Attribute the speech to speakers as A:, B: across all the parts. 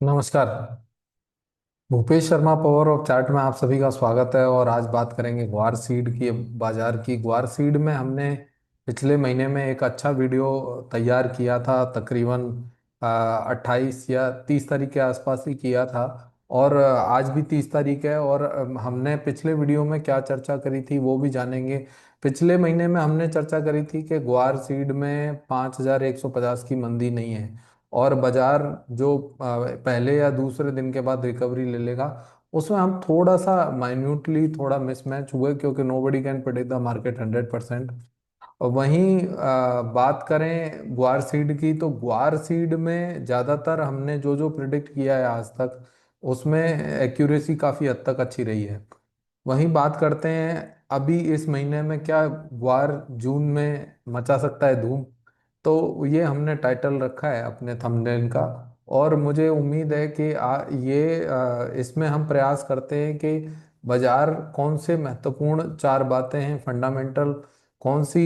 A: नमस्कार। Bhupesh Sharma power of chart में आप सभी का स्वागत है। और आज बात करेंगे ग्वार सीड की बाजार की। ग्वार सीड में हमने पिछले महीने में एक अच्छा वीडियो तैयार किया था, तकरीबन 28 या 30 तारीख के आसपास ही किया था। और आज भी 30 तारीख है। और हमने पिछले वीडियो में क्या चर्चा करी थी वो भी जानेंगे। पिछले महीने में हमने चर्चा करी थी कि ग्वार सीड में 5150 की मंदी नहीं है, और बाजार जो पहले या दूसरे दिन के बाद रिकवरी ले लेगा। उसमें हम थोड़ा सा माइन्यूटली थोड़ा मिसमैच हुए, क्योंकि nobody can predict the market 100%। और वहीं बात करें ग्वार सीड की, तो ग्वार सीड में ज़्यादातर हमने जो जो प्रिडिक्ट किया है आज तक, उसमें एक्यूरेसी काफ़ी हद तक अच्छी रही है। वहीं बात करते हैं अभी इस महीने में क्या ग्वार जून में मचा सकता है धूम। तो ये हमने टाइटल रखा है अपने थंबनेल का। और मुझे उम्मीद है कि इसमें हम प्रयास करते हैं कि बाजार कौन से महत्वपूर्ण चार बातें हैं फंडामेंटल, कौन सी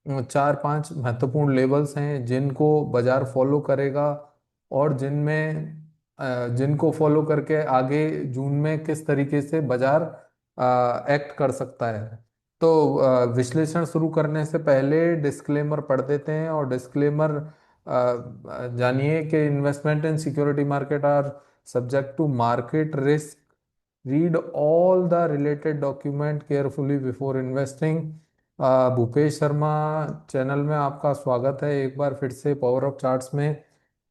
A: चार पांच महत्वपूर्ण लेवल्स हैं जिनको बाजार फॉलो करेगा, और जिनको फॉलो करके आगे जून में किस तरीके से बाजार एक्ट कर सकता है। तो विश्लेषण शुरू करने से पहले डिस्क्लेमर पढ़ देते हैं। और डिस्क्लेमर जानिए कि investment in security market are subject to market risk. Read all the related document carefully before investing. Bhupesh Sharma channel में आपका स्वागत है एक बार फिर से पावर ऑफ चार्ट्स में।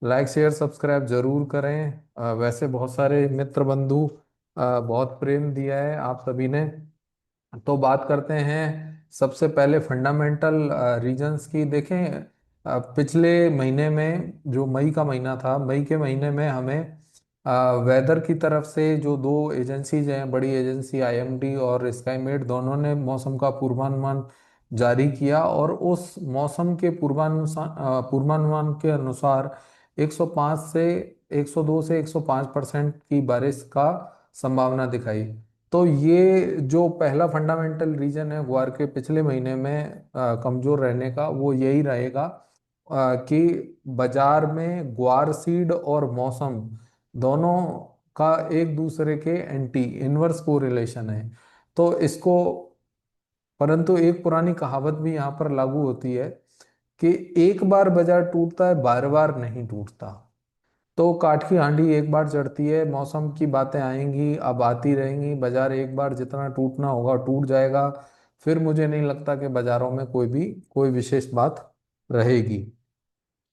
A: लाइक शेयर सब्सक्राइब जरूर करें। वैसे बहुत सारे मित्र बंधु बहुत प्रेम दिया है आप सभी ने। तो बात करते हैं सबसे पहले फंडामेंटल रीजंस की। देखें, पिछले महीने में जो मई का महीना था, मई के महीने में हमें वेदर की तरफ से जो दो एजेंसीज हैं, बड़ी एजेंसी आईएमडी और स्काईमेट, दोनों ने मौसम का पूर्वानुमान जारी किया। और उस मौसम के पूर्वानुमान के अनुसार 105 से 102 से 105% की बारिश का संभावना दिखाई। तो ये जो पहला फंडामेंटल रीजन है ग्वार के पिछले महीने में कमजोर रहने का, वो यही रहेगा कि बाजार में ग्वार सीड और मौसम दोनों का एक दूसरे के एंटी इनवर्स कोरिलेशन है। तो इसको, परंतु एक पुरानी कहावत भी यहाँ पर लागू होती है कि एक बार बाजार टूटता है, बार बार नहीं टूटता। तो काठ की हांडी एक बार चढ़ती है, मौसम की बातें आएंगी, अब आती रहेंगी। बाजार एक बार जितना टूटना होगा टूट जाएगा। फिर मुझे नहीं लगता कि बाजारों में कोई विशेष बात रहेगी।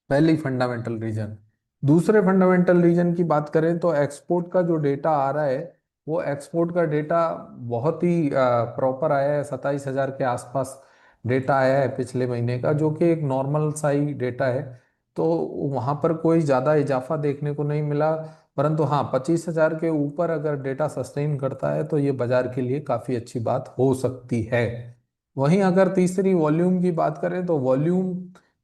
A: पहली फंडामेंटल रीजन। दूसरे फंडामेंटल रीजन की बात करें तो एक्सपोर्ट का जो डेटा आ रहा है, वो एक्सपोर्ट का डेटा बहुत ही प्रॉपर आया है। 27,000 के आसपास डेटा आया है पिछले महीने का, जो कि एक नॉर्मल सा ही डेटा है। तो वहाँ पर कोई ज़्यादा इजाफा देखने को नहीं मिला। परंतु हाँ, 25,000 के ऊपर अगर डेटा सस्टेन करता है तो ये बाजार के लिए काफ़ी अच्छी बात हो सकती है। वहीं अगर तीसरी वॉल्यूम की बात करें तो वॉल्यूम,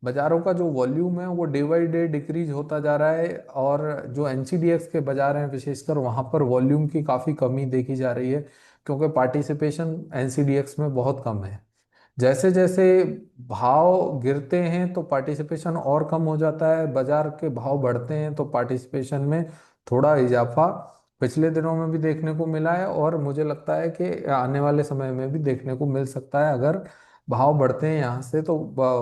A: बाजारों का जो वॉल्यूम है वो डे बाई डे डिक्रीज होता जा रहा है। और जो एनसीडीएक्स के बाजार हैं विशेषकर, वहाँ पर वॉल्यूम की काफ़ी कमी देखी जा रही है, क्योंकि पार्टिसिपेशन एनसीडीएक्स में बहुत कम है। जैसे जैसे भाव गिरते हैं तो पार्टिसिपेशन और कम हो जाता है, बाजार के भाव बढ़ते हैं तो पार्टिसिपेशन में थोड़ा इजाफा पिछले दिनों में भी देखने को मिला है। और मुझे लगता है कि आने वाले समय में भी देखने को मिल सकता है। अगर भाव बढ़ते हैं यहाँ से तो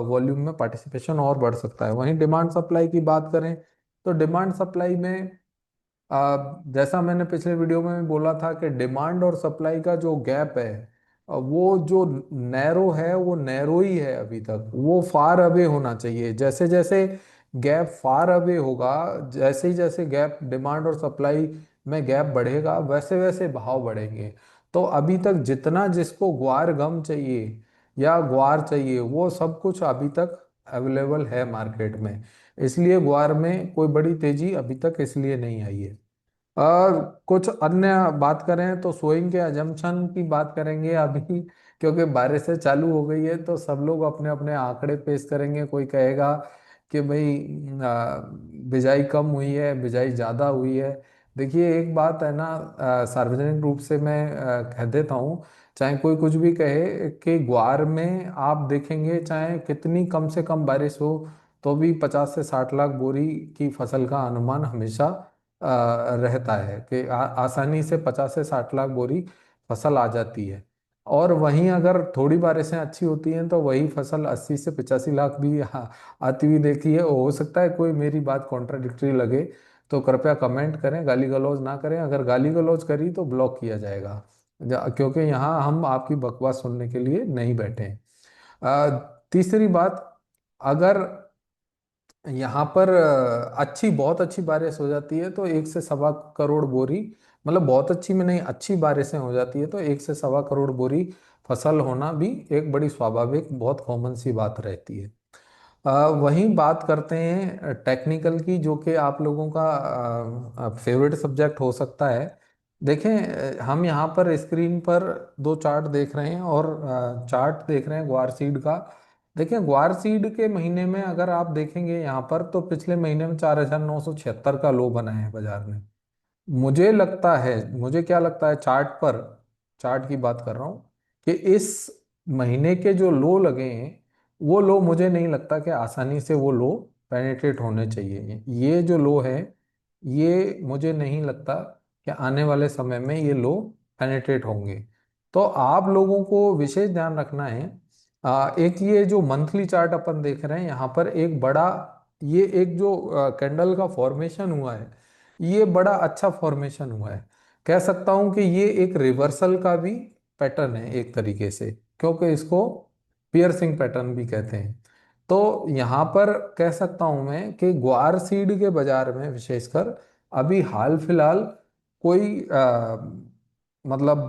A: वॉल्यूम में पार्टिसिपेशन और बढ़ सकता है। वहीं डिमांड सप्लाई की बात करें तो डिमांड सप्लाई में जैसा मैंने पिछले वीडियो में भी बोला था कि डिमांड और सप्लाई का जो गैप है, वो जो नैरो है वो नैरो ही है अभी तक। वो फार अवे होना चाहिए। जैसे जैसे गैप फार अवे होगा, जैसे ही जैसे गैप डिमांड और सप्लाई में गैप बढ़ेगा, वैसे वैसे भाव बढ़ेंगे। तो अभी तक जितना जिसको ग्वार गम चाहिए या ग्वार चाहिए, वो सब कुछ अभी तक अवेलेबल है मार्केट में। इसलिए ग्वार में कोई बड़ी तेजी अभी तक इसलिए नहीं आई है। और कुछ अन्य बात करें तो सोइंग के अजम्पशन की बात करेंगे अभी, क्योंकि बारिशें चालू हो गई है तो सब लोग अपने अपने आंकड़े पेश करेंगे। कोई कहेगा कि भाई बिजाई कम हुई है, बिजाई ज़्यादा हुई है। देखिए एक बात है ना, सार्वजनिक रूप से मैं कह देता हूँ, चाहे कोई कुछ भी कहे, कि ग्वार में आप देखेंगे चाहे कितनी कम से कम बारिश हो, तो भी 50 से 60 लाख बोरी की फसल का अनुमान हमेशा रहता है कि आसानी से 50 से 60 लाख बोरी फसल आ जाती है। और वहीं अगर थोड़ी बारिशें अच्छी होती हैं तो वही फसल 80 से 85 लाख भी आती हुई देखी है। हो सकता है कोई मेरी बात कॉन्ट्राडिक्टरी लगे तो कृपया कमेंट करें, गाली गलौज ना करें। अगर गाली गलौज करी तो ब्लॉक किया जाएगा, क्योंकि यहाँ हम आपकी बकवास सुनने के लिए नहीं बैठे हैं। तीसरी बात, अगर यहाँ पर अच्छी बहुत अच्छी बारिश हो जाती है तो 1 से 1.25 करोड़ बोरी, मतलब बहुत अच्छी में नहीं, अच्छी बारिशें हो जाती है तो 1 से 1.25 करोड़ बोरी फसल होना भी एक बड़ी स्वाभाविक बहुत कॉमन सी बात रहती है। वहीं बात करते हैं टेक्निकल की, जो कि आप लोगों का फेवरेट सब्जेक्ट हो सकता है। देखें, हम यहाँ पर स्क्रीन पर दो चार्ट देख रहे हैं, और चार्ट देख रहे हैं ग्वार सीड का। देखें, ग्वार सीड के महीने में अगर आप देखेंगे यहाँ पर, तो पिछले महीने में 4,976 का लो बना है बाजार में। मुझे लगता है, मुझे क्या लगता है, चार्ट पर, चार्ट की बात कर रहा हूँ, कि इस महीने के जो लो लगे हैं, वो लो मुझे नहीं लगता कि आसानी से वो लो पेनिट्रेट होने चाहिए। ये जो लो है, ये मुझे नहीं लगता कि आने वाले समय में ये लो पेनिट्रेट होंगे। तो आप लोगों को विशेष ध्यान रखना है। एक ये जो मंथली चार्ट अपन देख रहे हैं यहाँ पर, एक बड़ा, ये एक जो कैंडल का फॉर्मेशन हुआ है, ये बड़ा अच्छा फॉर्मेशन हुआ है। कह सकता हूं कि ये एक रिवर्सल का भी पैटर्न है एक तरीके से, क्योंकि इसको पियर्सिंग पैटर्न भी कहते हैं। तो यहाँ पर कह सकता हूं मैं कि ग्वार सीड के बाजार में विशेषकर अभी हाल फिलहाल कोई मतलब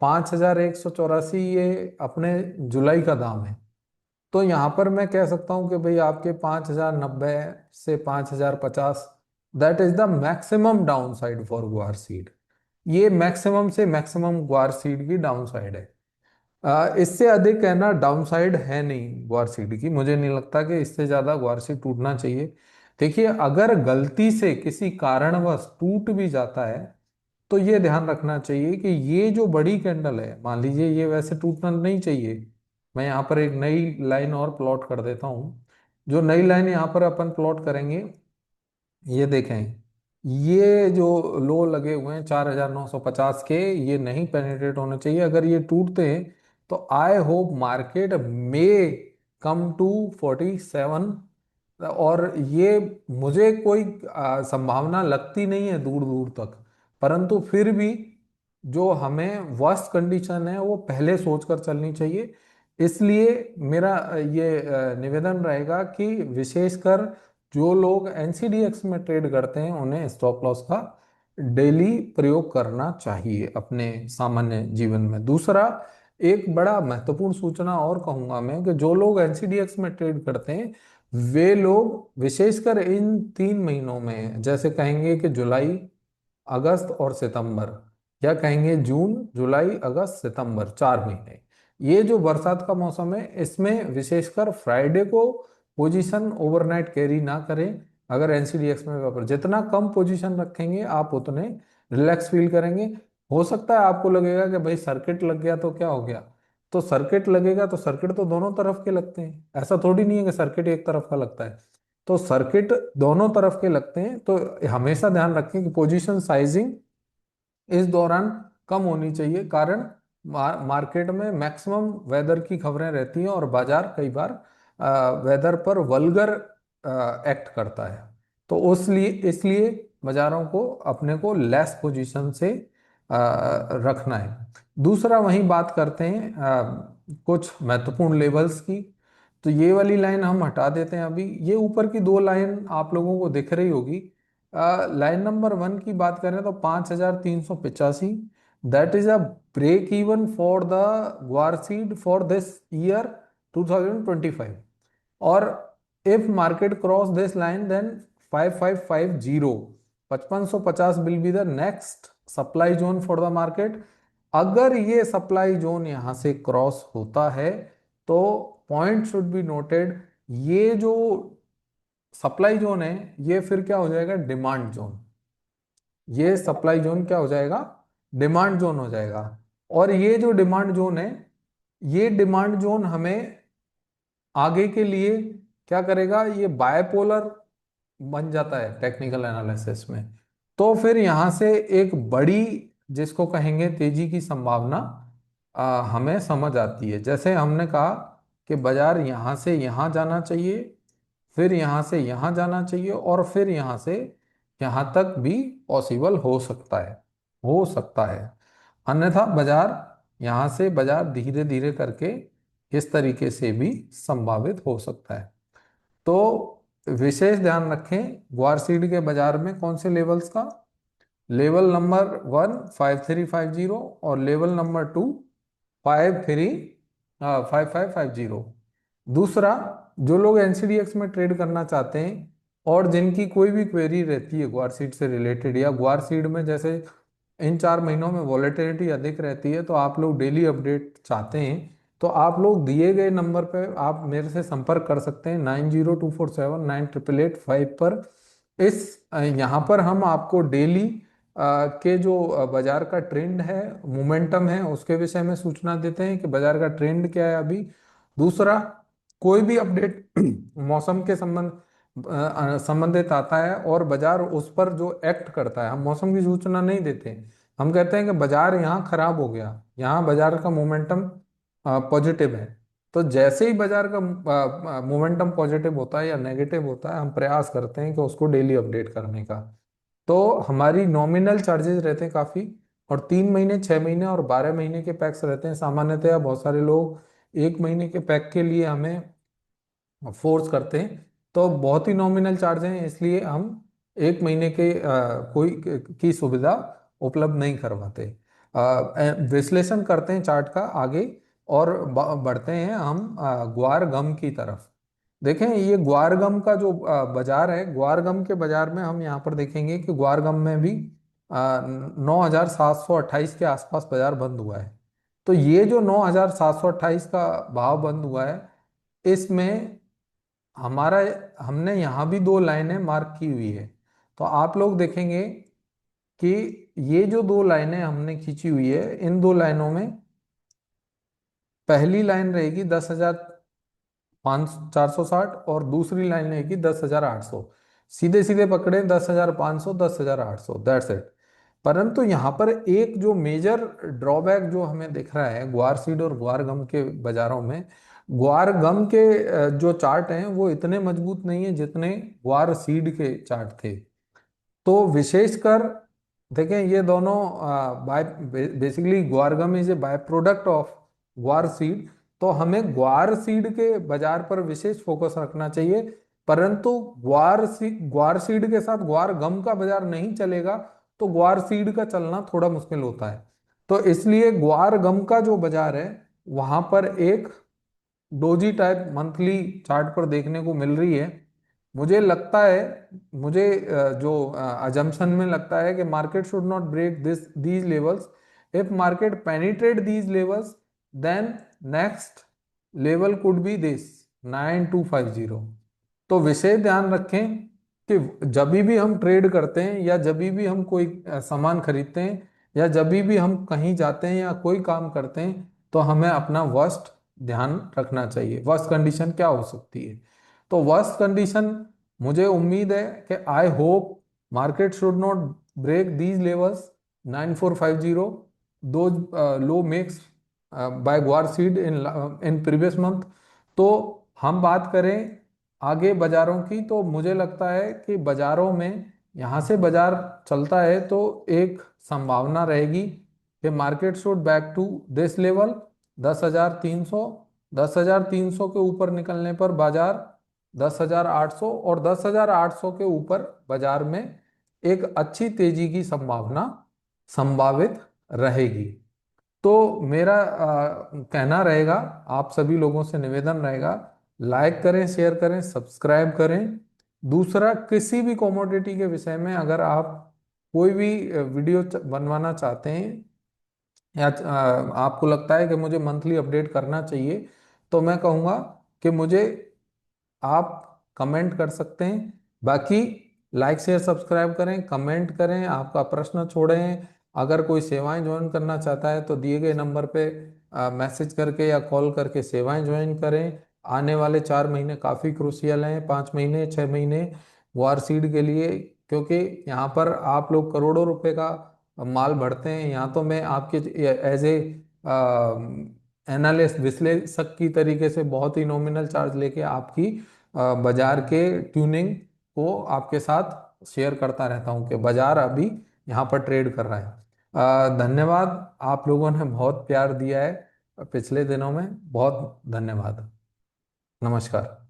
A: 5,184 ये अपने जुलाई का दाम है। तो यहाँ पर मैं कह सकता हूँ कि भाई आपके 5,090 से 5,050, that is the maximum down side for गुआर सीड। ये मैक्सिमम से मैक्सिमम गुआर सीड की डाउन साइड है। इससे अधिक कहना डाउन साइड है नहीं गुआर सीड की। मुझे नहीं लगता कि इससे ज्यादा गुआर सीड टूटना चाहिए। देखिए, अगर गलती से किसी कारणवश टूट भी जाता है तो ये ध्यान रखना चाहिए कि ये जो बड़ी कैंडल है, मान लीजिए ये वैसे टूटना नहीं चाहिए। मैं यहाँ पर एक नई लाइन और प्लॉट कर देता हूँ। जो नई लाइन यहाँ पर अपन प्लॉट करेंगे, ये देखें, ये जो लो लगे हुए हैं 4,950 के, ये नहीं पेनिट्रेट होने चाहिए। अगर ये टूटते हैं तो I hope market may come to 47। और ये मुझे कोई संभावना लगती नहीं है दूर दूर तक, परंतु फिर भी जो हमें वर्स्ट कंडीशन है वो पहले सोचकर चलनी चाहिए। इसलिए मेरा ये निवेदन रहेगा कि विशेषकर जो लोग एनसीडीएक्स में ट्रेड करते हैं उन्हें स्टॉप लॉस का डेली प्रयोग करना चाहिए अपने सामान्य जीवन में। दूसरा, एक बड़ा महत्वपूर्ण सूचना और कहूंगा मैं, कि जो लोग एनसीडीएक्स में ट्रेड करते हैं वे लोग विशेषकर इन 3 महीनों में, जैसे कहेंगे कि जुलाई, अगस्त और सितंबर, या कहेंगे जून जुलाई अगस्त सितंबर, 4 महीने, ये जो बरसात का मौसम है, इसमें विशेषकर फ्राइडे को पोजीशन ओवरनाइट कैरी ना करें। अगर एनसीडीएक्स में व्यापार, जितना कम पोजीशन रखेंगे आप उतने रिलैक्स फील करेंगे। हो सकता है आपको लगेगा कि भाई सर्किट लग गया तो क्या हो गया, तो सर्किट लगेगा तो सर्किट तो दोनों तरफ के लगते हैं, ऐसा थोड़ी नहीं है कि सर्किट एक तरफ का लगता है। तो सर्किट दोनों तरफ के लगते हैं, तो हमेशा ध्यान रखें कि पोजीशन साइजिंग इस दौरान कम होनी चाहिए। कारण मार्केट में मैक्सिमम वेदर की खबरें रहती हैं और बाजार कई बार वेदर पर वल्गर एक्ट करता है। तो उसलिए इसलिए बाजारों को अपने को लेस पोजीशन से रखना है। दूसरा, वहीं बात करते हैं कुछ महत्वपूर्ण लेवल्स की। तो ये वाली लाइन हम हटा देते हैं अभी। ये ऊपर की दो लाइन आप लोगों को दिख रही होगी। लाइन नंबर 1 की बात करें तो 5,385, that is a break even for the guar seed for this year 2025। और if market cross this line then 5,550, 5550 will be the next supply zone for the market. अगर ये सप्लाई जोन यहां से क्रॉस होता है तो पॉइंट शुड बी नोटेड, ये जो सप्लाई जोन है ये फिर क्या हो जाएगा, डिमांड जोन। ये सप्लाई जोन क्या हो जाएगा, डिमांड जोन हो जाएगा। और ये जो डिमांड जोन है, ये डिमांड जोन हमें आगे के लिए क्या करेगा, ये बायपोलर बन जाता है टेक्निकल एनालिसिस में। तो फिर यहाँ से एक बड़ी, जिसको कहेंगे तेजी की संभावना, हमें समझ आती है। जैसे हमने कहा कि बाजार यहाँ से यहाँ जाना चाहिए, फिर यहाँ से यहाँ जाना चाहिए, और फिर यहाँ से यहाँ तक भी पॉसिबल हो सकता है, हो सकता है। अन्यथा बाजार यहाँ से, बाजार धीरे धीरे करके इस तरीके से भी संभावित हो सकता है। तो विशेष ध्यान रखें ग्वार सीड के बाजार में कौन से लेवल्स का। लेवल नंबर 1 5350, और लेवल नंबर 2 5550। दूसरा, जो लोग एनसीडीएक्स में ट्रेड करना चाहते हैं और जिनकी कोई भी क्वेरी रहती है ग्वार सीड से रिलेटेड, या ग्वार सीड में जैसे इन 4 महीनों में वॉलेटिलिटी अधिक रहती है, तो आप लोग डेली अपडेट चाहते हैं, तो आप लोग दिए गए नंबर पे आप मेरे से संपर्क कर सकते हैं, 9024798885 पर। यहाँ पर हम आपको डेली के जो बाजार का ट्रेंड है, मोमेंटम है, उसके विषय में सूचना देते हैं कि बाजार का ट्रेंड क्या है अभी। दूसरा, कोई भी अपडेट मौसम के संबंधित आता है और बाजार उस पर जो एक्ट करता है, हम मौसम की सूचना नहीं देते हैं। हम कहते हैं कि बाजार यहाँ खराब हो गया, यहाँ बाजार का मोमेंटम पॉजिटिव है। तो जैसे ही बाजार का मोमेंटम पॉजिटिव होता है या नेगेटिव होता है, हम प्रयास करते हैं कि उसको डेली अपडेट करने का। तो हमारी नॉमिनल चार्जेस रहते हैं काफ़ी, और 3 महीने, 6 महीने और 12 महीने के पैक्स रहते हैं। सामान्यतया बहुत सारे लोग 1 महीने के पैक के लिए हमें फोर्स करते हैं, तो बहुत ही नॉमिनल चार्ज हैं, इसलिए हम 1 महीने के कोई की सुविधा उपलब्ध नहीं करवाते। विश्लेषण करते हैं चार्ट का आगे, और बढ़ते हैं हम ग्वार गम की तरफ। देखें, ये ग्वार गम का जो बाजार है, ग्वार गम के बाजार में हम यहाँ पर देखेंगे कि ग्वार गम में भी 9728 के आसपास बाजार बंद हुआ है। तो ये जो 9728 का भाव बंद हुआ है, इसमें हमारा, हमने यहाँ भी 2 लाइनें मार्क की हुई है। तो आप लोग देखेंगे कि ये जो 2 लाइनें हमने खींची हुई है, इन 2 लाइनों में पहली लाइन रहेगी 10,460, और दूसरी लाइन रहेगी 10,800। सीधे सीधे पकड़े 10,500, 10,800, दैट्स इट। परंतु यहाँ पर एक जो मेजर ड्रॉबैक जो हमें दिख रहा है ग्वार सीड और ग्वार गम के बाजारों में, ग्वार गम के जो चार्ट हैं वो इतने मजबूत नहीं है जितने ग्वार सीड के चार्ट थे। तो विशेषकर देखें, ये दोनों by basically guar gum is a by product of guar seed. तो हमें ग्वार सीड के बाजार पर विशेष फोकस रखना चाहिए। परंतु ग्वार सीड के साथ ग्वार गम का बाजार नहीं चलेगा, तो ग्वार सीड का चलना थोड़ा मुश्किल होता है। तो इसलिए ग्वार गम का जो बाजार है, वहां पर एक डोजी टाइप मंथली चार्ट पर देखने को मिल रही है। मुझे लगता है, मुझे जो अजम्पशन में लगता है कि market should not break these levels. If market penetrate these levels, then next level could be this 9250। तो विशेष ध्यान रखें कि जब भी हम ट्रेड करते हैं, या जब भी हम कोई सामान खरीदते हैं, या जब भी हम कहीं जाते हैं या कोई काम करते हैं, तो हमें अपना वर्स्ट ध्यान रखना चाहिए। वर्स्ट कंडीशन क्या हो सकती है? तो वर्स्ट कंडीशन, मुझे उम्मीद है कि I hope market should not break these levels 9450, दो low makes by guar seed in in previous month. तो हम बात करें आगे बाजारों की, तो मुझे लगता है कि बाजारों में यहाँ से बाजार चलता है तो एक संभावना रहेगी कि market should back to this level 10,300। 10,300 के ऊपर निकलने पर बाजार 10,800, और 10,800 के ऊपर बाजार में एक अच्छी तेजी की संभावना संभावित रहेगी। तो मेरा कहना रहेगा, आप सभी लोगों से निवेदन रहेगा, लाइक करें, शेयर करें, सब्सक्राइब करें। दूसरा, किसी भी कमोडिटी के विषय में अगर आप कोई भी वीडियो बनवाना चाहते हैं, या आपको लगता है कि मुझे मंथली अपडेट करना चाहिए, तो मैं कहूँगा कि मुझे आप कमेंट कर सकते हैं। बाकी लाइक शेयर सब्सक्राइब करें, कमेंट करें, आपका प्रश्न छोड़ें। अगर कोई सेवाएं ज्वाइन करना चाहता है तो दिए गए नंबर पे मैसेज करके या कॉल करके सेवाएं ज्वाइन करें। आने वाले 4 महीने काफ़ी क्रूशियल हैं, 5 महीने, 6 महीने। गुआर सीड के लिए, क्योंकि यहाँ पर आप लोग करोड़ों रुपए का माल भरते हैं। यहाँ तो मैं आपके एज ए एनालिस्ट, विश्लेषक की तरीके से बहुत ही नॉमिनल चार्ज लेके आपकी बाजार के ट्यूनिंग को आपके साथ शेयर करता रहता हूँ कि बाजार अभी यहाँ पर ट्रेड कर रहा है। धन्यवाद, आप लोगों ने बहुत प्यार दिया है पिछले दिनों में। बहुत धन्यवाद। नमस्कार।